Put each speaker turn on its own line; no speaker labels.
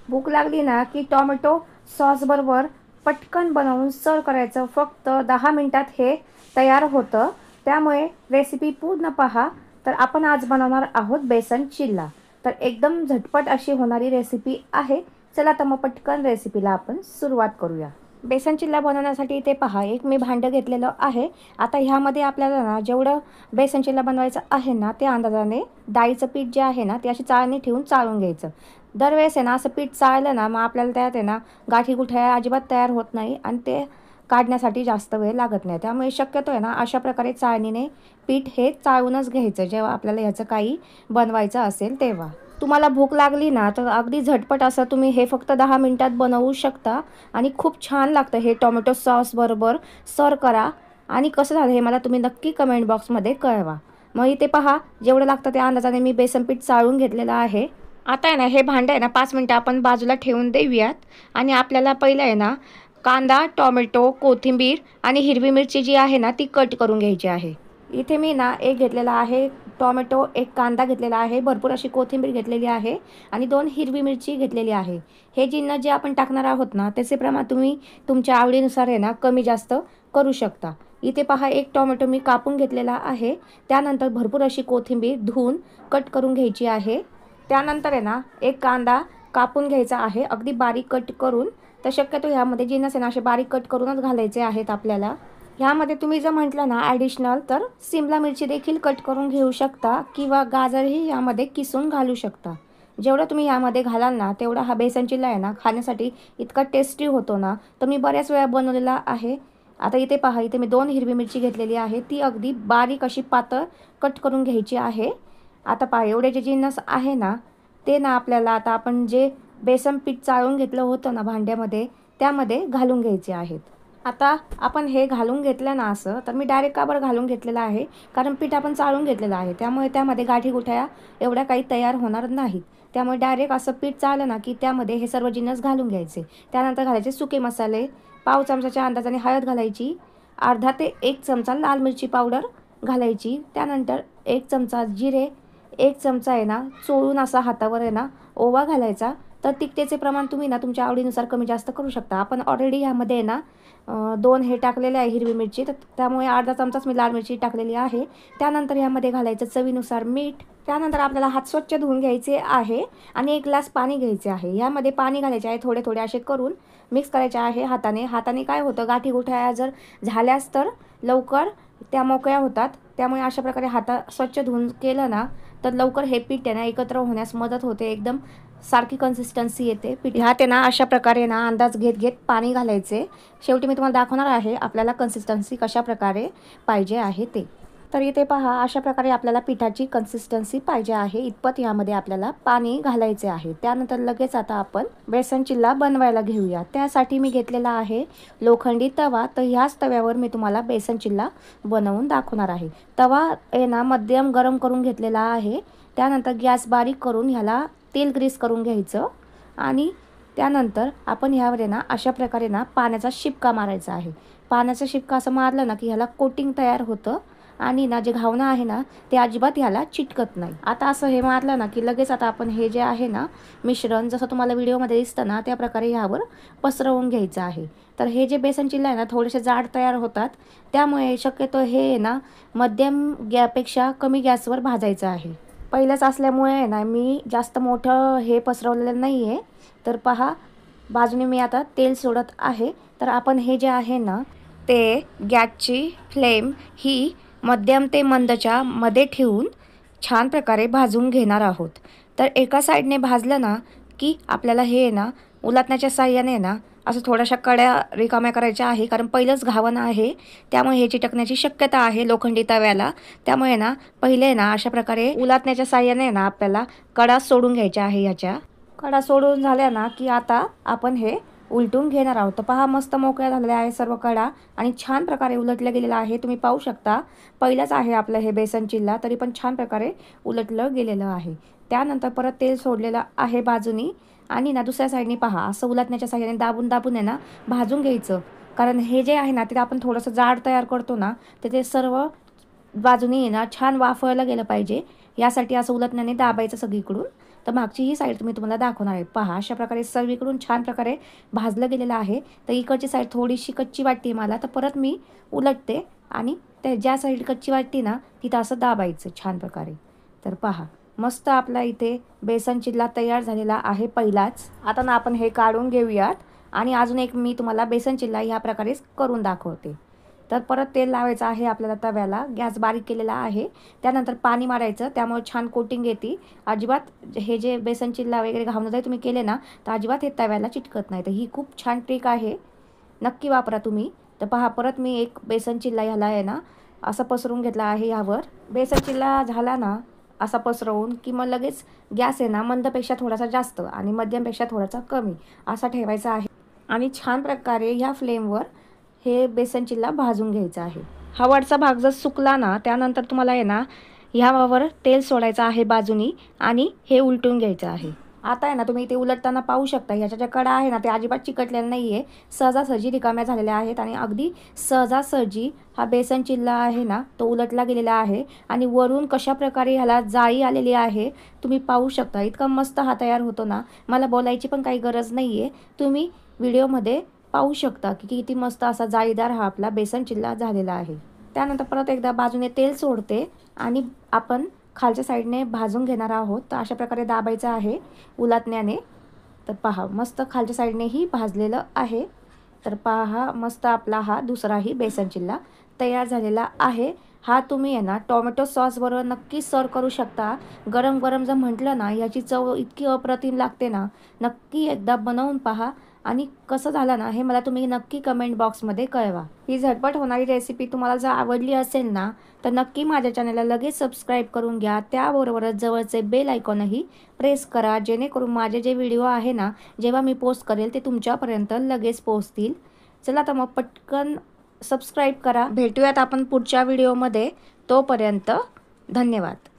भूक लागली ना की टोमॅटो सॉसबरोबर पटकन बनवून सर्व करायचं. फक्त 10 मिनिटात हे तयार होतं. त्यामुळे रेसिपी पूर्ण पहा. तर आपण आज बनवणार आहोत बेसन चिल्ला. तर एकदम झटपट अशी होणारी रेसिपी आहे. चला तर मग पटकन रेसिपीला आपण सुरुवात करूया. बेसन चिल्ला बनवण्यासाठी इथे पहा, एक मी भांडं घेतलेलं आहे. आता ह्यामध्ये आपल्याला ना जेवढं बेसन चिल्ला बनवायचं आहे ना, त्या अंदाजाने डाळीचं पीठ जे आहे ना, ते अशी चाळणी ठेवून चाळून घ्यायचं. दरवेळेस आहे ना असं पीठ चाळलं ना, मग आपल्याला त्यात आहे ना गाठी गुठळ्या अजिबात तयार होत नाही आणि ते काढण्यासाठी जास्त वेळ लागत नाही. त्यामुळे शक्यतो आहे ना अशा प्रकारे चाळणीने पीठ हे चाळूनच घ्यायचं जेव्हा आपल्याला ह्याचं काही बनवायचं असेल तेव्हा. तुम्हाला भूक लागली ना तर अगदी झटपट असं तुम्ही हे फक्त 10 मिनिटात बनवू शकता आणि खूप छान लागतं. हे टोमॅटो सॉसबरोबर सर्व करा आणि कसं झालं हे मला तुम्ही नक्की कमेंट बॉक्समध्ये कळवा. मग इथे पहा, जेवढं लागतं त्या अंदाजाने मी बेसन पीठ चाळून घेतलेलं आहे. आता आहे ना हे भांडं आहे ना 5 मिनिटं आपण बाजूला ठेवून देऊयात. आणि आपल्याला पहिलं आहे ना कांदा, टोमॅटो, कोथिंबीर आणि हिरवी मिरची जी आहे ना ती कट करून घ्यायची आहे. इथे मी ना एक घेतलेला आहे टोमॅटो, एक कांदा घेतलेला आहे, भरपूर अशी कोथिंबीर घेतलेली आहे आणि 2 हिरवी मिरची घेतलेली आहे. हे जिन्नस जे आपण टाकणार आहोत ना त्याचे प्रमाण तुम्ही तुमच्या आवडीनुसार आहे ना कमी जास्त करू शकता. इथे पहा, एक टोमॅटो मी कापून घेतलेला आहे. त्यानंतर भरपूर अशी कोथिंबीर धुवून कट करून घ्यायची आहे. त्यानंतर आहे ना एक कांदा कापून घ्यायचा आहे अगदी बारीक कट करून. तर शक्यतो ह्यामध्ये जिन्नस आहे ना असे बारीक कट करूनच घालायचे आहेत आपल्याला. ह्यामध्ये तुम्ही जर म्हटलं ना ॲडिशनल तर सिमला मिरची देखील कट करून घेऊ शकता किंवा गाजरही यामध्ये किसून घालू शकता. जेवढं तुम्ही यामध्ये घालाल ना तेवढा हा बेसन चिल्ला आहे ना खाण्यासाठी इतका टेस्टी होतो ना. तर मी बऱ्याच वेळा बनवलेला आहे. आता इथे पहा, इथे मी 2 हिरवी मिरची घेतलेली आहे, ती अगदी बारीक अशी पातळ कट करून घ्यायची आहे. आता पहा, एवढे जे जिन्नस आहे ना ते ना आपल्याला आता आपण जे बेसन पीठ चाळून घेतलं होतं ना भांड्यामध्ये त्यामध्ये घालून घ्यायचे आहेत. आता आपण हे घालून घेतलं ना असं, तर मी डायरेक्ट का बरं घालून घेतलेलं आहे, कारण पीठ आपण चाळून घेतलेलं आहे. त्यामुळे त्यामध्ये गाठी गुठळ्या एवढ्या काही तयार होणार नाहीत. त्यामुळे डायरेक्ट असं पीठ चाळलं ना की त्यामध्ये हे सर्व जिन्नस घालून घ्यायचे. त्यानंतर घालायचे सुके मसाले, पाव चमचाच्या अंदाजाने हळद घालायची, अर्धा ते 1 चमचा लाल मिरची पावडर घालायची. त्यानंतर 1 चमचा जिरे, 1 चमचा आहे ना चोळून असा हातावर आहे ना ओवा घालायचा. तर तिखटेचे प्रमाण तुम्ही ना तुमच्या आवडीनुसार कमी जास्त करू शकता. आपण ऑलरेडी ह्यामध्ये आहे ना 2 हे टाकलेले आहे हिरवी मिरची, तर त्यामुळे अर्धा चमचाच मी लाल मिरची टाकलेली आहे. त्यानंतर ह्यामध्ये घालायचं चवीनुसार मीठ. त्यानंतर आपल्याला हात स्वच्छ धुवून घ्यायचे आहे आणि 1 ग्लास पाणी घ्यायचे आहे. ह्यामध्ये पाणी घालायचे आहे थोडे थोडे असे करून मिक्स करायचे आहे हाताने. हाताने काय होतं, गाठी गुठळ्या जर झाल्यास तर लवकर त्या मोकळ्या होतात. त्यामुळे अशा प्रकारे हात स्वच्छ धुवून केलं ना तर लवकर हे पीठ आहे ना एकत्र होण्यास मदत होते. एकदम सारखी कन्सिस्टन्सी येते पीठ. ह्यात आहे ना अशा प्रकारे ना अंदाज घेत घेत पाणी घालायचे. शेवटी मी तुम्हाला दाखवणार आहे आपल्याला कन्सिस्टन्सी कशा प्रकारे पाहिजे आहे ते. तर इथे पहा, अशा प्रकारे आपल्याला पिठाची कन्सिस्टन्सी पाहिजे आहे इतपत यामध्ये आपल्याला पाणी घालायचे आहे. त्यानंतर लगेच आता आपण बेसन चिल्ला बनवायला घेऊया. त्यासाठी मी घेतलेला आहे लोखंडी तवा. तर ह्याच तव्यावर मी तुम्हाला बेसन चिल्ला बनवून दाखवणार आहे. तवा आहे ना मध्यम गरम करून घेतलेला आहे. त्यानंतर गॅस बारीक करून ह्याला तेल ग्रीस करून घ्यायचं आणि त्यानंतर आपण ह्यावर आहे ना अशा प्रकारे ना पाण्याचा शिपका मारायचा आहे. पाण्याचा शिपका असं मारलं ना की ह्याला कोटिंग तयार होतं आणि ना जे घावणं आहे ना ते अजिबात ह्याला चिटकत नाही. आता असं हे मारलं ना की लगेच आता आपण हे जे आहे ना मिश्रण जसं तुम्हाला व्हिडिओमध्ये दिसतं ना त्या प्रकारे ह्यावर पसरवून घ्यायचं आहे. तर हे जे बेसन चिल्ला आहे ना थोडेसे जाड तयार होतात. त्यामुळे शक्यतो हे ना मध्यम गॅसपेक्षा कमी गॅसवर भाजायचं आहे. पहिलंच असल्यामुळे आहे ना मी जास्त मोठं हे पसरवलेलं नाही आहे. तर पहा, बाजूने मी आता तेल सोडत आहे. तर आपण हे जे आहे ना ते गॅसची फ्लेम ही मध्यम ते मंदच्या मध्ये ठेवून छान प्रकारे भाजून घेणार आहोत. तर एका साईडने भाजलं ना की आपल्याला हे ना उलटण्याच्या साहाय्याने ना असं थोड्याशा कड्या रिकाम्या करायच्या आहे, कारण पहिलंच घावन आहे त्यामुळे हे चिटकण्याची शक्यता आहे लोखंडी तव्याला. त्यामुळे ना पहिले ना अशा प्रकारे उलटण्याच्या साहाय्याने ना आपल्याला कडा सोडून घ्यायच्या आहे. ह्याच्या कडा सोडून झाल्या ना की आता आपण हे उलटून घेणार आहोत. तर पहा, मस्त मोकळ्या झालेल्या आहे सर्व कडा आणि छान प्रकारे उलटलं गेलेलं आहे. तुम्ही पाहू शकता पहिलंच आहे आपलं हे बेसन चिल्ला, तरी पण छान प्रकारे उलटलं गेलेलं आहे. त्यानंतर परत तेल सोडलेलं आहे बाजूनी आणि ना दुसऱ्या साईडनी पहा असं उलटण्याच्या साहाय्याने दाबून दाबून आहे ना भाजून घ्यायचं. कारण हे जे आहे ना ते आपण थोडंसं जाड तयार करतो ना तर ते सर्व बाजूनी आहे ना छान वाफवायला गेलं पाहिजे. यासाठी असं उलटण्याने दाबायचं सगळीकडून तर मागची ही साईड मी तुम्हाला दाखवणार आहे. पहा, अशा प्रकारे सर्वीकडून छान प्रकारे भाजलं गेलेलं आहे. तर इकडची साईड थोडीशी कच्ची वाटते मला, तर परत मी उलटते आणि त्या ज्या साईड कच्ची वाटते ना तिथं असं दाबायचं छान प्रकारे. तर पहा, मस्त आपला इथे बेसन चिल्ला तयार झालेला आहे पहिलाच. आता ना आपण हे काढून घेऊयात आणि अजून एक मी तुम्हाला बेसन चिल्ला ह्या प्रकारे करून दाखवते. तर परत तेल लावायचं आहे आपल्याला तव्याला, गॅस बारीक केलेला आहे. त्यानंतर पाणी मारायचं, त्यामुळे छान कोटिंग येते. अजिबात हे जे बेसन चिल्ला वगैरे घावणं जरी तुम्ही केले ना तर अजिबात हे तव्याला चिटकत नाही. तर ही खूप छान ट्रिक आहे, नक्की वापरा तुम्ही. तर पहा, परत मी एक बेसन चिल्ला ह्याला आहे ना असा पसरवून घेतला आहे ह्यावर. बेसन चिल्ला झाला ना असा पसरवून की मग लगेच गॅस आहे ना मंदपेक्षा थोडासा जास्त आणि मध्यमपेक्षा थोडासा कमी असा ठेवायचा आहे आणि छान प्रकारे ह्या फ्लेमवर हे बेसन चिल्ला भाजून घ्यायचा आहे. हा वरचा भाग जर सुकला ना त्यानंतर तुम्हाला आहे ना ह्यावर तेल सोडायचं आहे बाजूनी आणि हे उलटून घ्यायचं आहे. आता आहे ना तुम्ही इथे उलटताना पाहू शकता, ह्याच्या ज्या कडा आहे ना ते अजिबात चिकटलेल्या नाही आहे, सहजासहजी रिकाम्या झालेल्या आहेत आणि अगदी सहजासहजी हा बेसन चिल्ला आहे ना तो उलटला गेलेला आहे आणि वरून कशा प्रकारे ह्याला जाळी आलेली आहे तुम्ही पाहू शकता. इतका मस्त हा तयार होतो ना, मला बोलायची पण काही गरज नाही आहे. तुम्ही व्हिडिओमध्ये पाहू शकता की किती मस्त असा जाळीदार हा आपला बेसन चिल्ला झालेला आहे. त्यानंतर परत एकदा बाजूने तेल सोडते आणि आपण खालच्या साईडने भाजून घेणार आहोत. तर अशा प्रकारे दाबायचं आहे उलटण्याने. तर पहा, मस्त खालच्या साईडनेही भाजलेलं आहे. तर पहा, मस्त आपला हा दुसराही बेसन चिल्ला तयार झालेला आहे. हा तुम्ही आहे ना टोमॅटो सॉसबरोबर नक्की सर्व करू शकता. गरम गरम जर म्हटलं ना याची चव इतकी अप्रतिम लागते ना, नक्की एकदा बनवून पहा आणि कसं झालं ना हे मला तुम्ही नक्की कमेंट बॉक्समध्ये कळवा. ही झटपट होणारी रेसिपी तुम्हाला जर आवडली असेल ना तर नक्की माझ्या चॅनलला लगेच सबस्क्राईब करून घ्या. त्याबरोबरच जवळचे बेल आयकॉनही प्रेस करा, जेणेकरून माझे जे व्हिडिओ आहे ना जेव्हा मी पोस्ट करेल ते तुमच्यापर्यंत लगेच पोहोचतील. चला तर मग पटकन सबस्क्राईब करा. भेटूयात आपण पुढच्या व्हिडिओमध्ये. तोपर्यंत धन्यवाद.